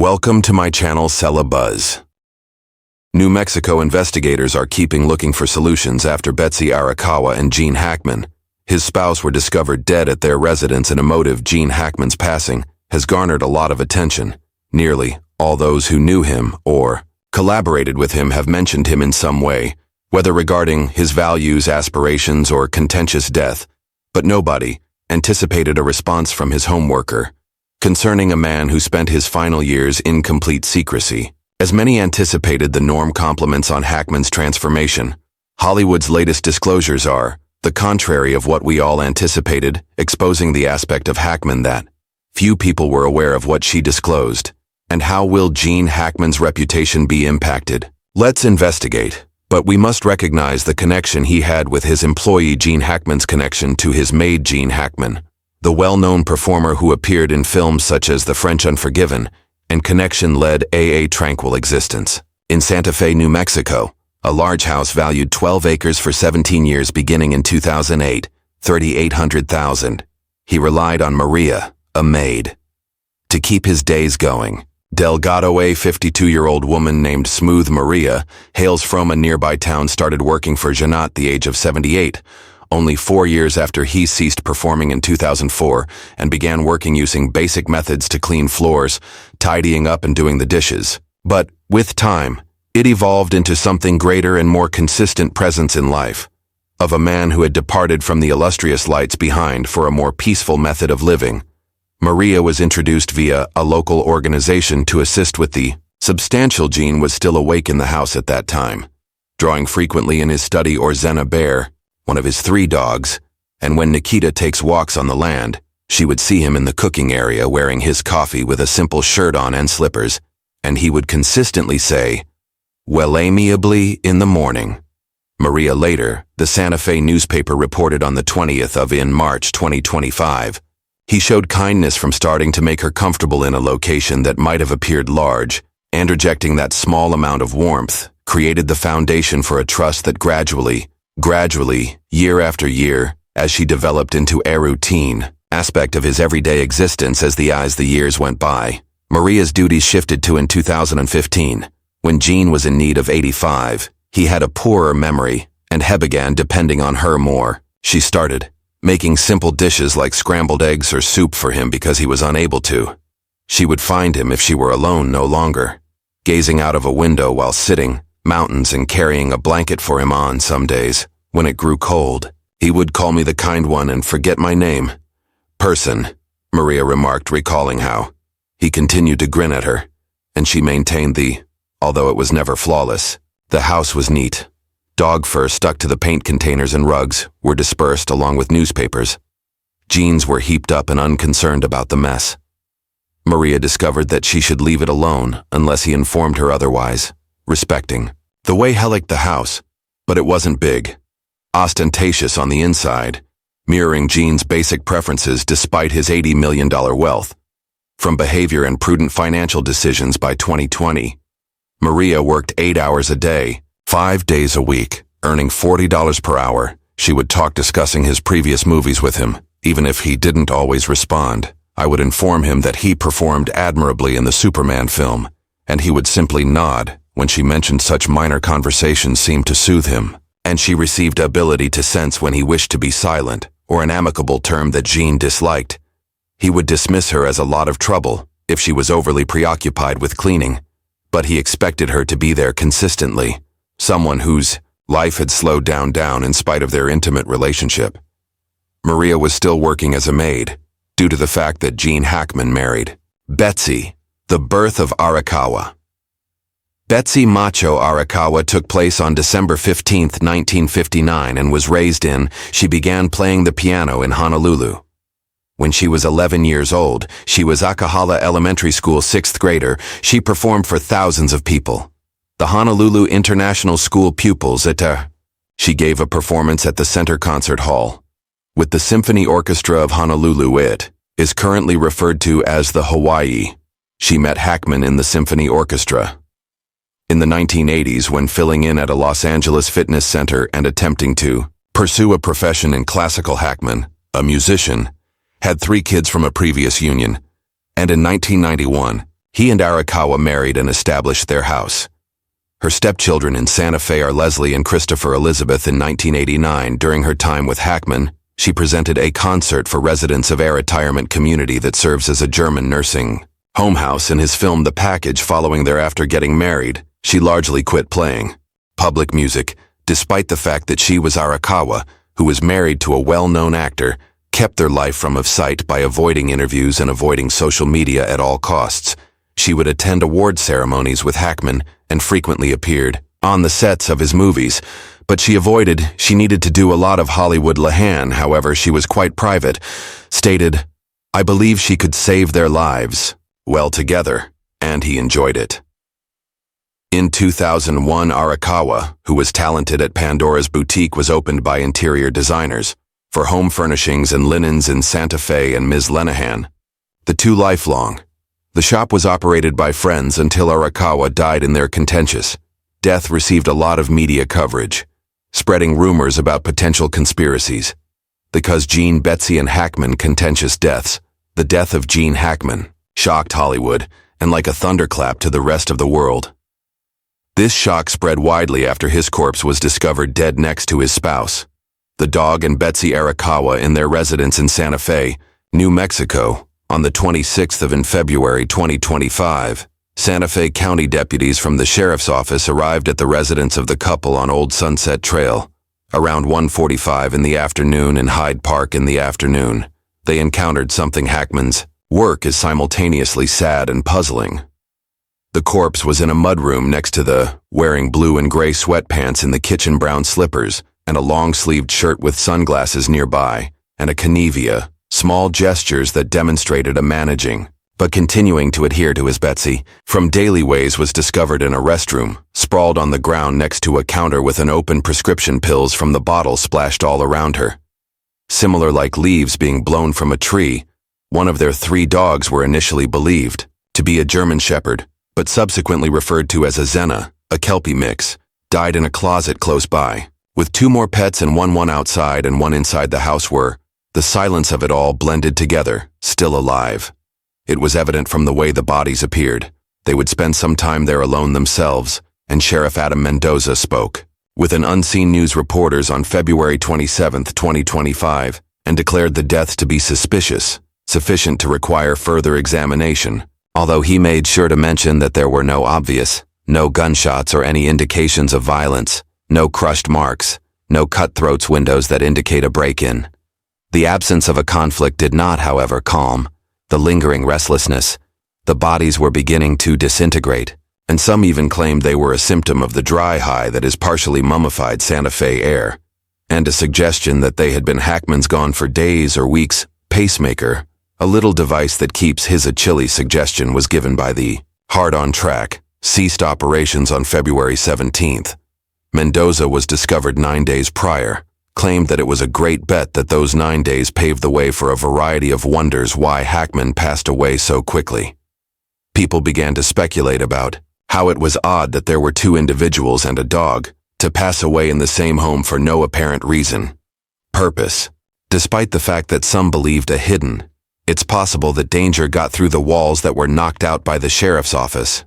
Welcome to my channel Sella Buzz. New Mexico investigators are looking for solutions after Betsy Arakawa and Gene Hackman, his spouse, were discovered dead at their residence. An emotive Gene Hackman's passing has garnered a lot of attention. Nearly all those who knew him or collaborated with him have mentioned him in some way, whether regarding his values, aspirations, or contentious death, but nobody anticipated a response from his home worker concerning a man who spent his final years in complete secrecy. As many anticipated the norm compliments on Hackman's transformation, Hollywood's latest disclosures are the contrary of what we all anticipated, exposing the aspect of Hackman that few people were aware of. What she disclosed, and how will Gene Hackman's reputation be impacted? Let's investigate. But we must recognize the connection he had with his employee Gene Hackman's connection to his maid Gene Hackman, the well-known performer who appeared in films such as The French Unforgiven, and connection led a tranquil existence. In Santa Fe, New Mexico, a large house valued 12 acres for 17 years beginning in 2008, $3,800,000. He relied on Maria, a maid, to keep his days going. Delgado, a 52-year-old woman named Smooth Maria, hails from a nearby town, started working for Jean at the age of 78, only 4 years after he ceased performing in 2004 and began working using basic methods to clean floors, tidying up and doing the dishes. But with time, it evolved into something greater and more consistent presence in life, of a man who had departed from the illustrious lights behind for a more peaceful method of living. Maria was introduced via a local organization to assist with the substantial. Gene was still awake in the house at that time, drawing frequently in his study or Zena Bear, one of his 3 dogs, and when Nikita takes walks on the land, she would see him in the cooking area wearing his coffee with a simple shirt on and slippers, and he would consistently say, "Well, amiably in the morning." Maria later, the Santa Fe newspaper reported on the 20th of March 2025, he showed kindness from starting to make her comfortable in a location that might have appeared large, and rejecting that small amount of warmth created the foundation for a trust that gradually, year after year, as she developed into a routine aspect of his everyday existence. As the years went by, Maria's duties shifted to in 2015, when Gene was in need of 85, he had a poorer memory, and he began depending on her more. She started making simple dishes like scrambled eggs or soup for him because he was unable to. She would find him, if she were alone no longer, gazing out of a window while sitting mountains and carrying a blanket for him. On some days, when it grew cold, he would call me the kind one and forget my name. Person, Maria remarked, recalling how he continued to grin at her, and she maintained although it was never flawless, the house was neat. Dog fur stuck to the paint containers and rugs were dispersed along with newspapers. Jeans were heaped up and unconcerned about the mess. Maria discovered that she should leave it alone unless he informed her otherwise, respecting the way he liked the house, but it wasn't big, ostentatious on the inside, mirroring Gene's basic preferences despite his $80 million wealth. From behavior and prudent financial decisions, by 2020, Maria worked 8 hours a day, 5 days a week, earning $40 per hour. She would talk discussing his previous movies with him, even if he didn't always respond. I would inform him that he performed admirably in the Superman film, and he would simply nod when she mentioned such. Minor conversations seemed to soothe him, and she received ability to sense when he wished to be silent, or an amicable term that Gene disliked. He would dismiss her as a lot of trouble if she was overly preoccupied with cleaning, but he expected her to be there consistently, someone whose life had slowed down in spite of their intimate relationship. Maria was still working as a maid, due to the fact that Gene Hackman married Betsy. The birth of Arakawa. Betsy Macho Arakawa took place on December 15, 1959, and was raised in. She began playing the piano in Honolulu. When she was 11 years old, she was Akahala Elementary School 6th grader. She performed for thousands of people. The Honolulu International School pupils She gave a performance at the Center Concert Hall with the Symphony Orchestra of Honolulu. It is currently referred to as the Hawaii. She met Hackman in the Symphony Orchestra in the 1980s when filling in at a Los Angeles fitness center and attempting to pursue a profession in classical. Hackman, a musician, had 3 kids from a previous union, and in 1991, He and Arakawa married and established their house. Her stepchildren in Santa Fe are Leslie and Christopher Elizabeth. In 1989, during her time with Hackman, she presented a concert for residents of a retirement community that serves as a German nursing home house. In his film The Package, following thereafter getting married, she largely quit playing public music, despite the fact that she was Arakawa, who was married to a well-known actor, kept their life from sight by avoiding interviews and avoiding social media at all costs. She would attend award ceremonies with Hackman and frequently appeared on the sets of his movies, but she needed to do a lot of Hollywood Lahan. However, she was quite private, stated, "I believe she could save their lives well together," and he enjoyed it. In 2001, Arakawa, who was talented at Pandora's Boutique, was opened by interior designers for home furnishings and linens in Santa Fe and Ms. Lenahan. The two lifelong. The shop was operated by friends until Arakawa died in their contentious death. Received a lot of media coverage, spreading rumors about potential conspiracies. Because Gene, Betsy, and Hackman contentious deaths, the death of Gene Hackman shocked Hollywood and like a thunderclap to the rest of the world. This shock spread widely after his corpse was discovered dead next to his spouse, the dog, and Betsy Arakawa in their residence in Santa Fe, New Mexico, on the 26th of February 2025. Santa Fe County deputies from the sheriff's office arrived at the residence of the couple on Old Sunset Trail around 1:45 in the afternoon in Hyde Park. In the afternoon, they encountered something Hackman's work is simultaneously sad and puzzling. The corpse was in a mudroom next to wearing blue and gray sweatpants in the kitchen, brown slippers, and a long-sleeved shirt with sunglasses nearby, and a canevia, small gestures that demonstrated a managing, but continuing to adhere to his Betsy, from daily ways, was discovered in a restroom, sprawled on the ground next to a counter with an open prescription pills from the bottle splashed all around her. Similar like leaves being blown from a tree, one of their 3 dogs were initially believed to be a German Shepherd, but subsequently referred to as a Zena, a Kelpie mix, died in a closet close by, with 2 more pets and one outside and one inside the house were, the silence of it all blended together, still alive. It was evident from the way the bodies appeared. They would spend some time there alone themselves, and Sheriff Adam Mendoza spoke with an Unseen News reporters on February 27, 2025, and declared the deaths to be suspicious, sufficient to require further examination, although he made sure to mention that there were no gunshots or any indications of violence, no crushed marks, no cut throats, windows that indicate a break-in. The absence of a conflict did not, however, calm the lingering restlessness. The bodies were beginning to disintegrate, and some even claimed they were a symptom of the dry high that is partially mummified Santa Fe air, and a suggestion that they had been Hackman's gone for days or weeks pacemaker, a little device that keeps his. A chilly suggestion was given by the Hard on Track, ceased operations on February 17th. Mendoza was discovered 9 days prior, claimed that it was a great bet that those 9 days paved the way for a variety of wonders why Hackman passed away so quickly. People began to speculate about how it was odd that there were 2 individuals and a dog to pass away in the same home for no apparent reason. Purpose. Despite the fact that some believed a hidden, it's possible that danger got through the walls that were knocked out by the sheriff's office.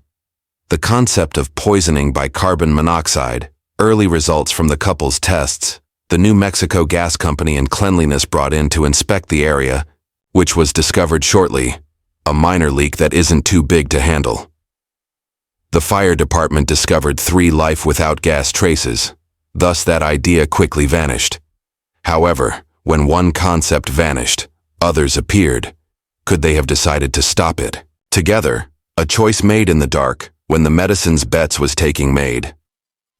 The concept of poisoning by carbon monoxide, early results from the couple's tests, the New Mexico Gas Company and Cleanliness brought in to inspect the area, which was discovered shortly, a minor leak that isn't too big to handle. The fire department discovered 3 life without gas traces, thus that idea quickly vanished. However, when one concept vanished, others appeared. Could they have decided to stop it together? A choice made in the dark when the medicine's bets was taking Maid.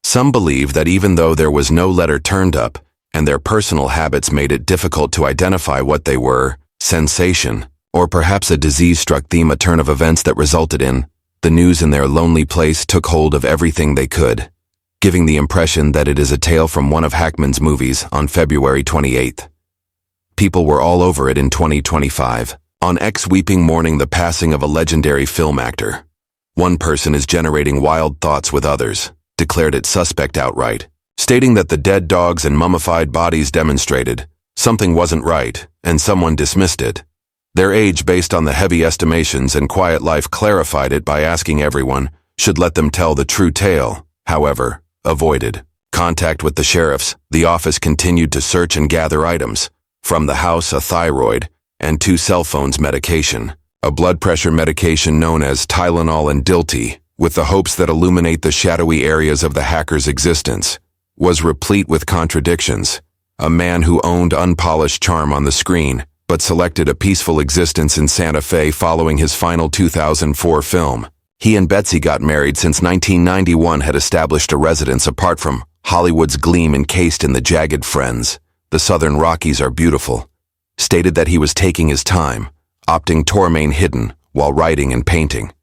Some believe that even though there was no letter turned up, and their personal habits made it difficult to identify what they were, sensation, or perhaps a disease-struck theme, a turn of events that resulted in the news in their lonely place took hold of everything they could, giving the impression that it is a tale from one of Hackman's movies on February 28th. People were all over it in 2025, on X weeping mourning the passing of a legendary film actor. One person is generating wild thoughts with others, declared it suspect outright, stating that the dead dogs and mummified bodies demonstrated something wasn't right, and someone dismissed it. Their age based on the heavy estimations and quiet life clarified it by asking everyone should let them tell the true tale, however, avoided contact with the sheriffs. The office continued to search and gather items, from the house a thyroid and 2 cell phones medication, a blood pressure medication known as Tylenol and Dilty, with the hopes that illuminate the shadowy areas of the hacker's existence, was replete with contradictions. A man who owned unpolished charm on the screen, but selected a peaceful existence in Santa Fe following his final 2004 film. He and Betsy got married since 1991, had established a residence apart from Hollywood's gleam encased in the jagged Friends. The Southern Rockies are beautiful. Stated that he was taking his time, opting to remain hidden while writing and painting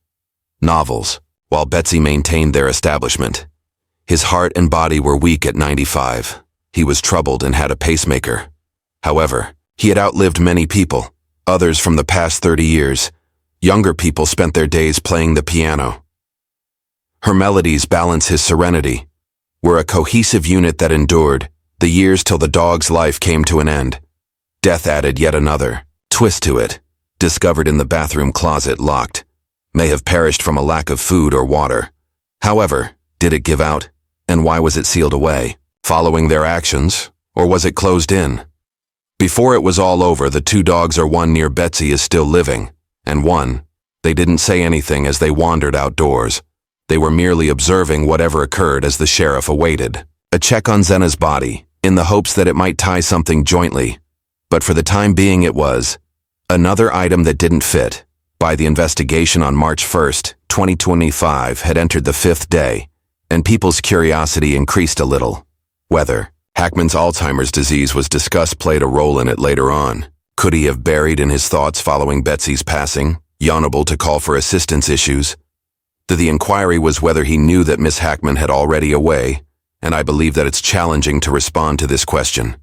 novels, while Betsy maintained their establishment. His heart and body were weak at 95. He was troubled and had a pacemaker. However, he had outlived many people, others from the past 30 years. Younger people spent their days playing the piano. Her melodies balance his serenity, were a cohesive unit that endured the years till the dog's life came to an end. Death added yet another twist to it. Discovered in the bathroom closet, locked. May have perished from a lack of food or water. However, did it give out? And why was it sealed away? Following their actions? Or was it closed in? Before it was all over, the 2 dogs or one near Betsy is still living. And one, they didn't say anything as they wandered outdoors. They were merely observing whatever occurred as the sheriff awaited a check on Zena's body, in the hopes that it might tie something jointly. But for the time being it was another item that didn't fit. By the investigation on March 1st, 2025 had entered the 5th day, and people's curiosity increased a little. Whether Hackman's Alzheimer's disease was discussed played a role in it later on. Could he have buried in his thoughts following Betsy's passing, unable to call for assistance issues? The inquiry was whether he knew that Miss Hackman had already away, and I believe that it's challenging to respond to this question.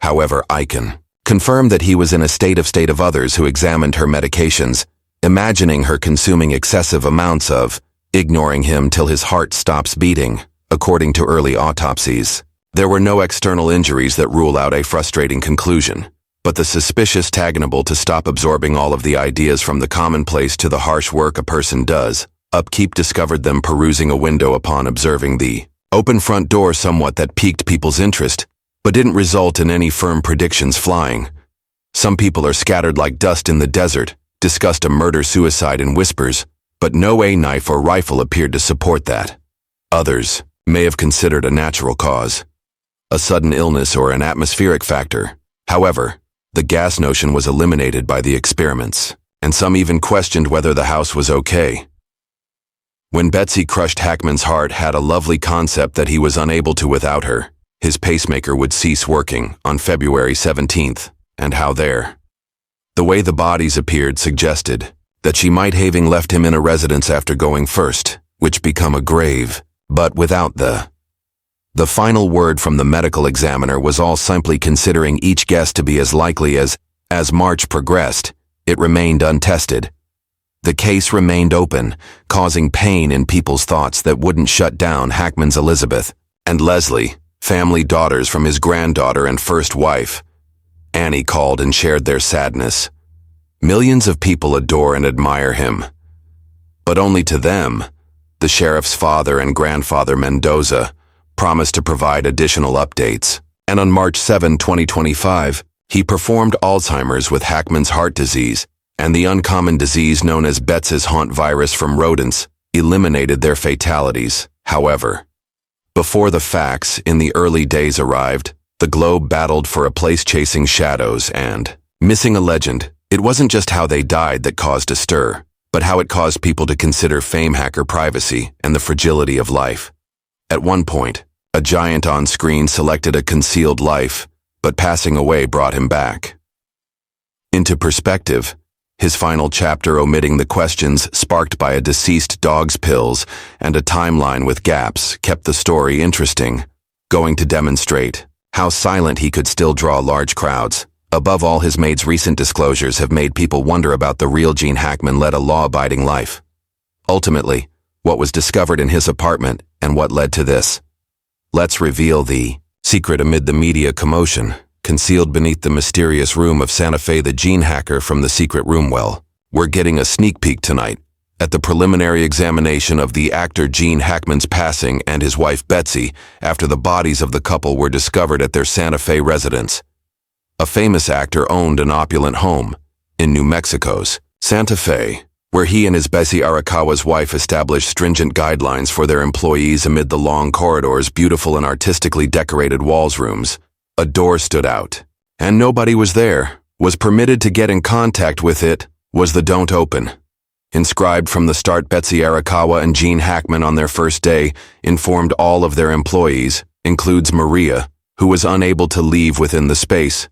However, I can confirm that he was in a state of others who examined her medications, imagining her consuming excessive amounts of, ignoring him till his heart stops beating, according to early autopsies. There were no external injuries that rule out a frustrating conclusion. But the suspicious tagnable to stop absorbing all of the ideas from the commonplace to the harsh work a person does. Upkeep discovered them perusing a window upon observing the open front door somewhat that piqued people's interest, but didn't result in any firm predictions flying. Some people are scattered like dust in the desert, discussed a murder-suicide in whispers, but no knife or rifle appeared to support that. Others may have considered a natural cause, a sudden illness or an atmospheric factor. However, the gas notion was eliminated by the experiments, and some even questioned whether the house was okay. When Betsy crushed Hackman's heart, had a lovely concept that he was unable to without her. His pacemaker would cease working on February 17th, and how there. The way the bodies appeared suggested that she might having left him in a residence after going first, which become a grave, but without the final word from the medical examiner was all simply considering each guess to be as likely as March progressed, it remained untested. The case remained open, causing pain in people's thoughts that wouldn't shut down Hackman's Elizabeth and Leslie, family daughters from his granddaughter and first wife. Annie called and shared their sadness. Millions of people adore and admire him. But only to them, the sheriff's father and grandfather Mendoza promised to provide additional updates, and on March 7, 2025, he performed Alzheimer's with Hackman's heart disease, and the uncommon disease known as Betsy's haunt virus from rodents eliminated their fatalities. However, before the facts in the early days arrived, the globe battled for a place chasing shadows and missing a legend. It wasn't just how they died that caused a stir, but how it caused people to consider fame, hacker privacy, and the fragility of life. At one point, a giant on screen selected a concealed life, but passing away brought him back into perspective. His final chapter, omitting the questions sparked by a deceased dog's pills and a timeline with gaps, kept the story interesting, going to demonstrate how silent he could still draw large crowds. Above all, his Maid's recent disclosures have made people wonder about the real Gene Hackman led a law-abiding life. Ultimately, what was discovered in his apartment and what led to this. Let's reveal the secret amid the media commotion. concealed beneath the mysterious room of Santa Fe the Gene Hacker from the secret room. Well, we're getting a sneak peek tonight at the preliminary examination of the actor Gene Hackman's passing and his wife Betsy after the bodies of the couple were discovered at their Santa Fe residence. A famous actor owned an opulent home in New Mexico's Santa Fe, where he and his Betsy Arakawa's wife established stringent guidelines for their employees amid the long corridors, beautiful and artistically decorated walls rooms. A door stood out, and nobody was permitted to get in contact with it, was the "Don't Open." Inscribed from the start, Betsy Arakawa and Gene Hackman on their first day informed all of their employees, includes Maria, who was unable to leave within the space.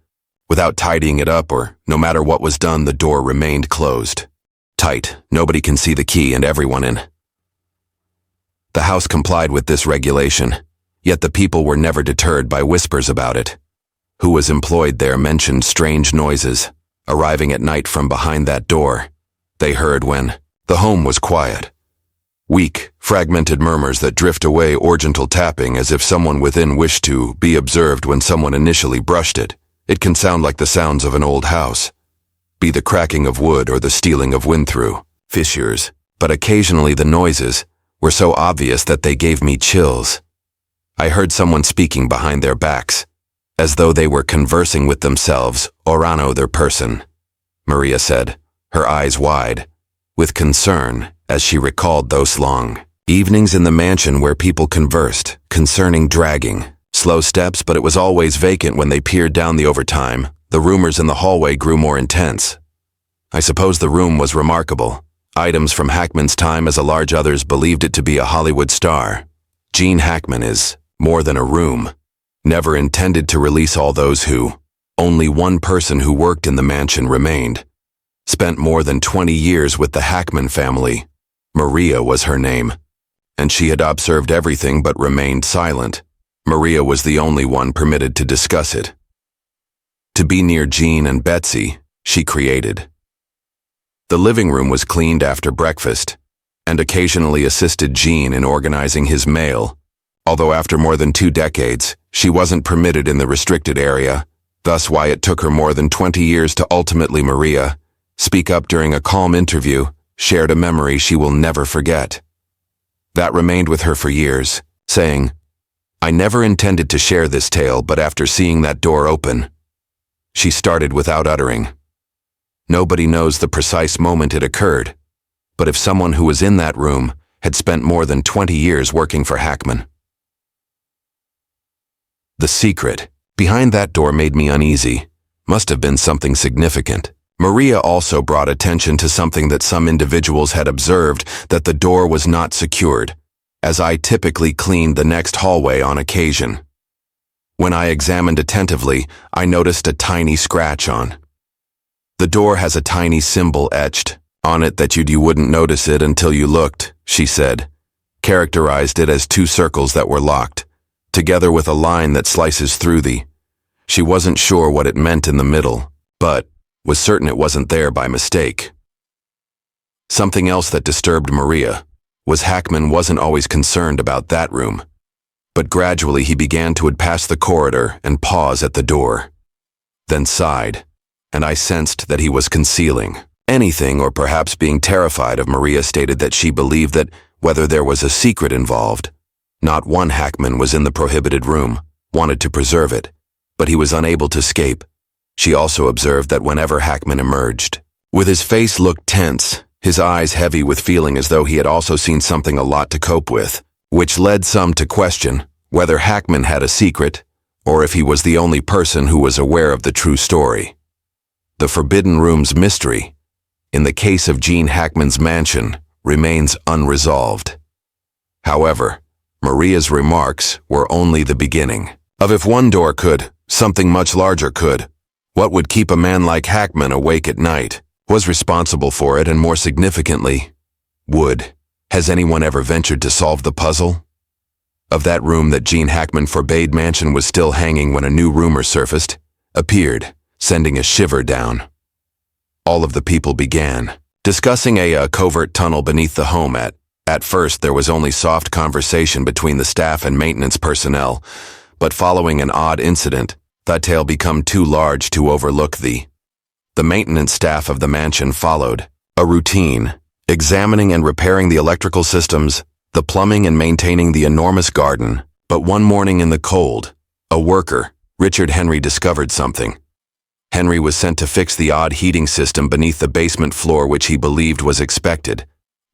Without tidying it up or no matter what was done, the door remained closed. Tight, nobody can see the key and everyone in. The house complied with this regulation, yet the people were never deterred by whispers about it. Who was employed there mentioned strange noises, arriving at night from behind that door. They heard when the home was quiet. Weak, fragmented murmurs that drift away or gentle tapping as if someone within wished to be observed when someone initially brushed it. It can sound like the sounds of an old house, be the cracking of wood or the stealing of wind through fissures, but occasionally the noises were so obvious that they gave me chills. I heard someone speaking behind their backs, as though they were conversing with themselves or another person, Maria said, her eyes wide, with concern as she recalled those long evenings in the mansion where people conversed concerning dragging, slow steps, but it was always vacant when they peered down the overtime. The rumors in the hallway grew more intense. I suppose the room was remarkable. Items from Hackman's time as a large, others believed it to be a Hollywood star. Gene Hackman is more than a room, never intended to release all those who. Only one person who worked in the mansion remained. Spent more than 20 years with the Hackman family. Maria was her name, and she had observed everything but remained silent. Maria was the only one permitted to discuss it. To be near Gene and Betsy, she created. The living room was cleaned after breakfast, and occasionally assisted Gene in organizing his mail, although after more than 2 decades, she wasn't permitted in the restricted area, thus why it took her more than 20 years to ultimately Maria speak up during a calm interview, shared a memory she will never forget. That remained with her for years, saying, "I never intended to share this tale, but after seeing that door open," she started without uttering. Nobody knows the precise moment it occurred, but if someone who was in that room had spent more than 20 years working for Hackman. The secret behind that door made me uneasy. Must have been something significant. Maria also brought attention to something that some individuals had observed, that the door was not secured, as I typically cleaned the next hallway on occasion. When I examined attentively, I noticed a tiny scratch on. The door has a tiny symbol etched on it that you wouldn't notice it until you looked, she said. Characterized it as 2 circles that were locked, together with a line that slices through the. She wasn't sure what it meant in the middle, but was certain it wasn't there by mistake. Something else that disturbed Maria was Hackman wasn't always concerned about that room, but gradually he began to pass the corridor and pause at the door, then sighed, and I sensed that he was concealing anything or perhaps being terrified of. Maria stated that she believed that whether there was a secret involved, not one Hackman was in the prohibited room, wanted to preserve it, but he was unable to escape. She also observed that whenever Hackman emerged, with his face looked tense, his eyes heavy with feeling as though he had also seen something a lot to cope with, which led some to question whether Hackman had a secret or if he was the only person who was aware of the true story. The Forbidden Room's mystery, in the case of Gene Hackman's mansion, remains unresolved. However, Maria's remarks were only the beginning of if one door could, something much larger could. What would keep a man like Hackman awake at night? Was responsible for it, and more significantly, has anyone ever ventured to solve the puzzle? Of that room that Gene Hackman forbade mansion was still hanging when a new rumor appeared, sending a shiver down. All of the people began discussing a covert tunnel beneath the home. At first there was only soft conversation between the staff and maintenance personnel, but following an odd incident, the tale become too large to overlook thee. The maintenance staff of the mansion followed a routine, examining and repairing the electrical systems, the plumbing and maintaining the enormous garden. But one morning in the cold, a worker, Richard Henry, discovered something. Henry was sent to fix the odd heating system beneath the basement floor, which he believed was expected.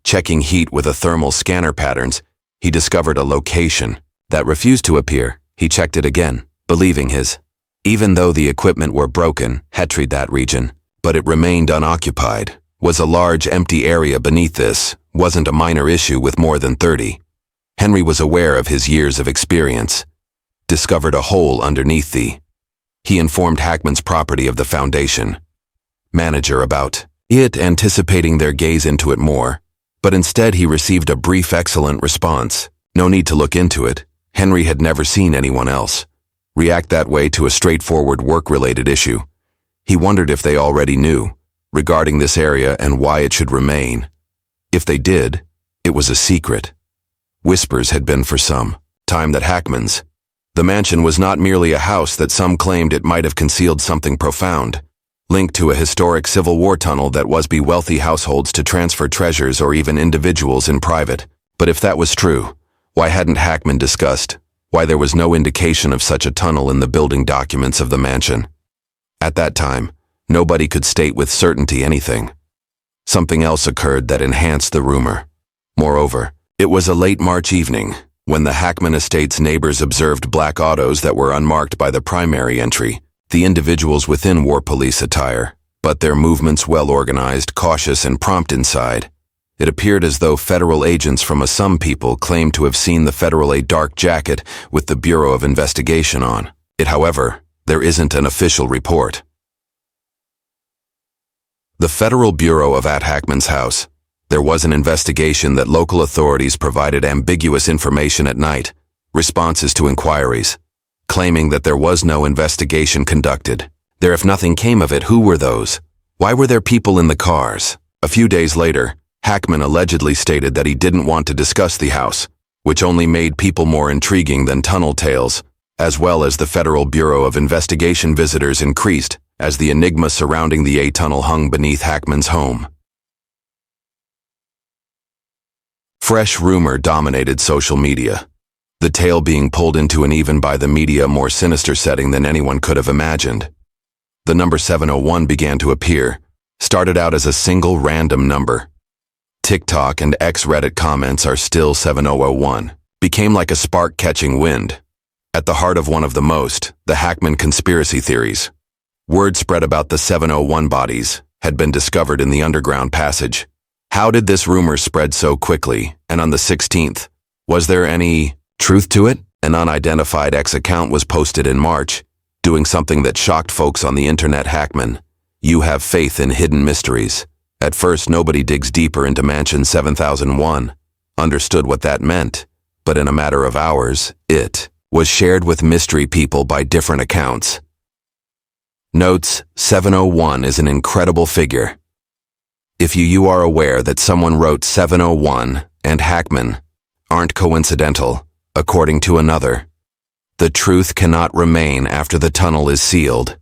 Checking heat with a thermal scanner patterns, he discovered a location that refused to appear. He checked it again, believing his. Even though the equipment were broken, hetried that region, but it remained unoccupied. Was a large empty area beneath this, wasn't a minor issue with more than 30. Henry was aware of his years of experience. Discovered a hole underneath the. He informed Hackman's property of the foundation manager about it, anticipating their gaze into it more, but instead he received a brief excellent response. No need to look into it. Henry had never seen anyone else react that way to a straightforward work-related issue. He wondered if they already knew regarding this area and why it should remain. If they did, it was a secret. Whispers had been for some time that Hackman's. The mansion was not merely a house that some claimed it might have concealed something profound, linked to a historic Civil War tunnel that was by wealthy households to transfer treasures or even individuals in private. But if that was true, why hadn't Hackman discussed why there was no indication of such a tunnel in the building documents of the mansion? At that time, nobody could state with certainty anything. Something else occurred that enhanced the rumor. Moreover, it was a late March evening when the Hackman estate's neighbors observed black autos that were unmarked by the primary entry, the individuals within war police attire, but their movements well organized, cautious, and prompt inside. It appeared as though federal agents from some people claimed to have seen the federal a dark jacket with the Bureau of Investigation on it. However, there isn't an official report. The Federal Bureau of at Hackman's house. There was an investigation that local authorities provided ambiguous information at night, responses to inquiries, claiming that there was no investigation conducted. If nothing came of it, who were those? Why were there people in the cars? A few days later, Hackman allegedly stated that he didn't want to discuss the house, which only made people more intriguing than tunnel tales, as well as the Federal Bureau of Investigation visitors increased as the enigma surrounding the A-tunnel hung beneath Hackman's home. Fresh rumor dominated social media, the tale being pulled into an even by the media more sinister setting than anyone could have imagined. The number 701 began to appear, started out as a single random number. TikTok and X-Reddit comments are still 7001, became like a spark catching wind. At the heart of one of the Hackman conspiracy theories. Word spread about the 701 bodies had been discovered in the underground passage. How did this rumor spread so quickly, and on the 16th? Was there any truth to it? An unidentified X account was posted in March, doing something that shocked folks on the internet. Hackman, you have faith in hidden mysteries. At first, nobody digs deeper into Mansion 7001, understood what that meant, but in a matter of hours, it was shared with mystery people by different accounts. Notes: 701 is an incredible figure. If you are aware that someone wrote 701 and Hackman aren't coincidental, according to another. The truth cannot remain after the tunnel is sealed.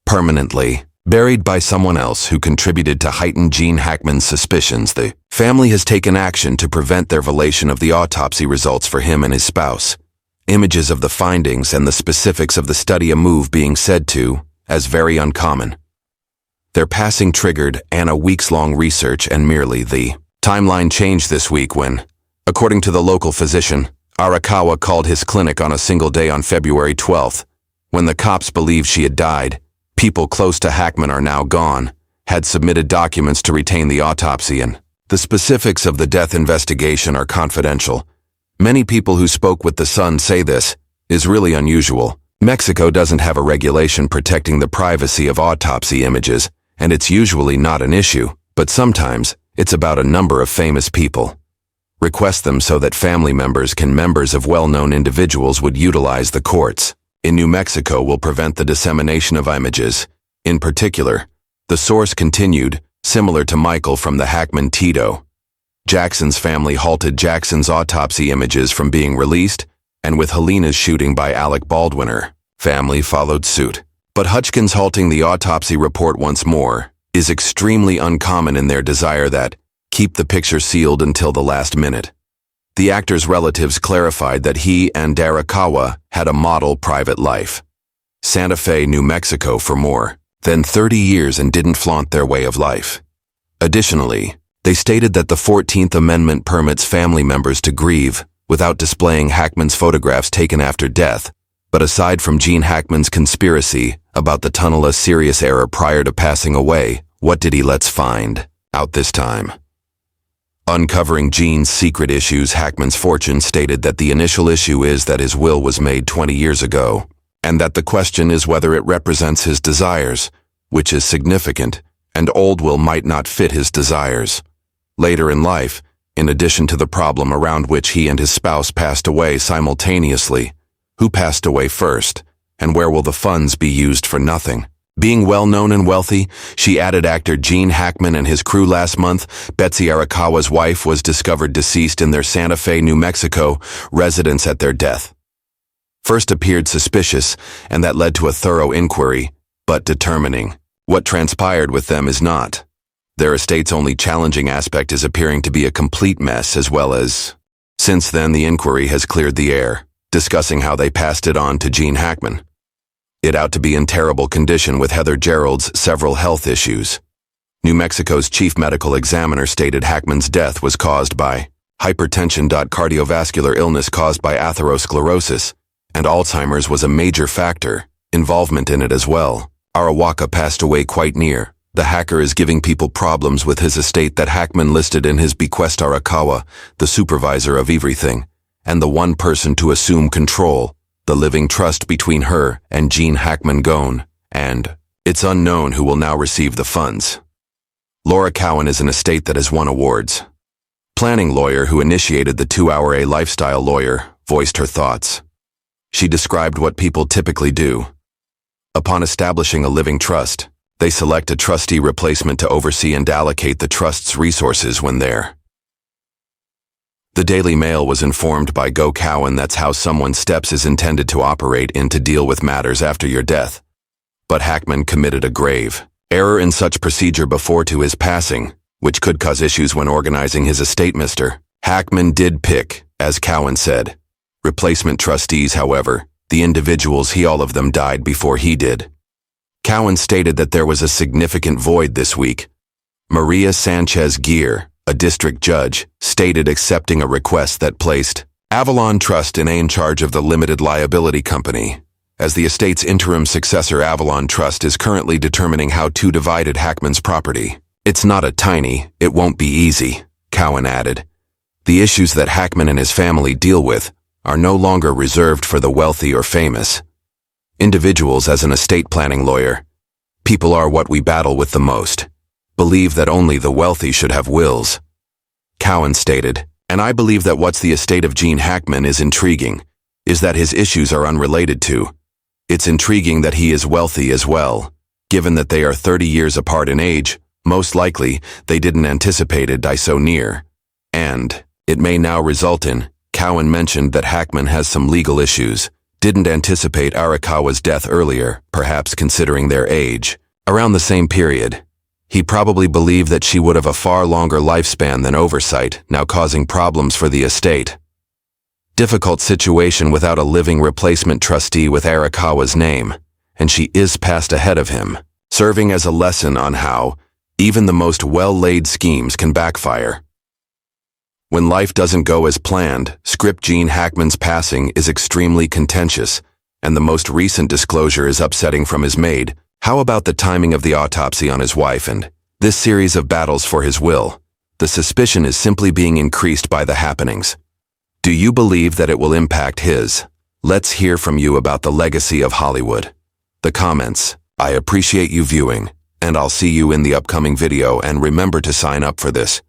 Permanently buried by someone else who contributed to heighten Gene Hackman's suspicions. The family has taken action to prevent their revelation of the autopsy results for him and his spouse. Images of the findings and the specifics of the study a move being said to as very uncommon. Their passing triggered a weeks-long research, and merely the timeline changed this week when, according to the local physician, Arakawa called his clinic on a single day on February 12th. When the cops believed she had died, people close to Hackman are now gone, had submitted documents to retain the autopsy, and the specifics of the death investigation are confidential. Many people who spoke with The Sun say this is really unusual. Mexico doesn't have a regulation protecting the privacy of autopsy images, and it's usually not an issue, but sometimes it's about a number of famous people. Request them so that family members of well-known individuals would utilize the courts. In New Mexico will prevent the dissemination of images. In particular, the source continued, similar to Michael from the Hackman Tito. Jackson's family halted Jackson's autopsy images from being released, and with Helena's shooting by Alec Baldwin, her Family followed suit. But Hutchins halting the autopsy report once more is extremely uncommon in their desire that keep the picture sealed until the last minute. The actor's relatives clarified that he and Arakawa had a model private life. Santa Fe, New Mexico for more than 30 years and didn't flaunt their way of life. Additionally, they stated that the 14th Amendment permits family members to grieve without displaying Hackman's photographs taken after death, but aside from Gene Hackman's conspiracy about the tunnel, a serious error prior to passing away, what did he let's find out this time? Uncovering Gene's secret issues, Hackman's fortune stated that the initial issue is that his will was made 20 years ago, and that the question is whether it represents his desires, which is significant, and old will might not fit his desires. Later in life, in addition to the problem around which he and his spouse passed away simultaneously, who passed away first, and where will the funds be used for nothing? Being well-known and wealthy, she added actor Gene Hackman and his crew last month, Betsy Arakawa's wife was discovered deceased in their Santa Fe, New Mexico residence at their death. First appeared suspicious, and that led to a thorough inquiry, but determining what transpired with them is not. Their estate's only challenging aspect is appearing to be a complete mess as well as. Since then, the inquiry has cleared the air, discussing how they passed it on to Gene Hackman. It out to be in terrible condition with Heather Gerald's several health issues. New Mexico's chief medical examiner stated Hackman's death was caused by hypertension. Cardiovascular illness caused by atherosclerosis, and Alzheimer's was a major factor, involvement in it as well. Arakawa passed away quite near. The hacker is giving people problems with his estate that Hackman listed in his bequest. Arakawa, the supervisor of everything, and the one person to assume control, the living trust between her and Gene Hackman gone, and it's unknown who will now receive the funds. Laura Cowan is an estate that has won awards. Planning lawyer who initiated the 2-hour A lifestyle lawyer voiced her thoughts. She described what people typically do. Upon establishing a living trust, they select a trustee replacement to oversee and allocate the trust's resources when there. The Daily Mail was informed by Go Cowan that's how someone's steps is intended to operate in to deal with matters after your death. But Hackman committed a grave error in such procedure before to his passing, which could cause issues when organizing his estate. Mr. Hackman did pick, as Cowan said, replacement trustees. However, the individuals all of them died before he did. Cowan stated that there was a significant void this week. Maria Sanchez Gear, a district judge, stated accepting a request that placed Avalon Trust in charge of the limited liability company. As the estate's interim successor, Avalon Trust is currently determining how to divide Hackman's property. It's not it won't be easy, Cowan added. The issues that Hackman and his family deal with are no longer reserved for the wealthy or famous. Individuals. As an estate planning lawyer, people are what we battle with the most. Believe that only the wealthy should have wills. Cowan stated, and I believe that what's the estate of Gene Hackman is intriguing, is that his issues are unrelated to. It's intriguing that he is wealthy as well, given that they are 30 years apart in age, most likely they didn't anticipate it die so near. And it may now result in, Cowan mentioned that Hackman has some legal issues, didn't anticipate Arakawa's death earlier, perhaps considering their age. Around the same period, he probably believed that she would have a far longer lifespan than oversight, now causing problems for the estate. Difficult situation without a living replacement trustee with Arakawa's name, and she is passed ahead of him, serving as a lesson on how even the most well-laid schemes can backfire. When life doesn't go as planned, script Gene Hackman's passing is extremely contentious, and the most recent disclosure is upsetting from his maid. How about the timing of the autopsy on his wife and this series of battles for his will? The suspicion is simply being increased by the happenings. Do you believe that it will impact his? Let's hear from you about the legacy of Hollywood. The comments. I appreciate you viewing, and I'll see you in the upcoming video, and remember to sign up for this.